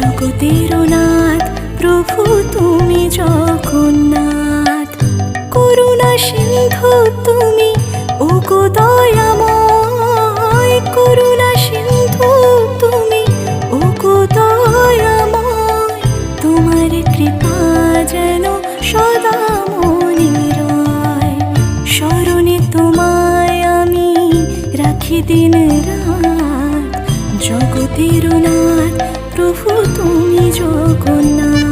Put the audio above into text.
জগতের নাথ প্রভু তুমি জগন্নাথ। করুণা সিন্ধু তুমি ওগো দয়াময়, করুণা সিন্ধু তুমি ওগো দয়াময়। তোমার কৃপা যেন সদা মনে রয়, স্মরণে তোমায় আমি রাখি দিন রাত। জগতের নাথ প্রভু তুমি জগন্নাথ।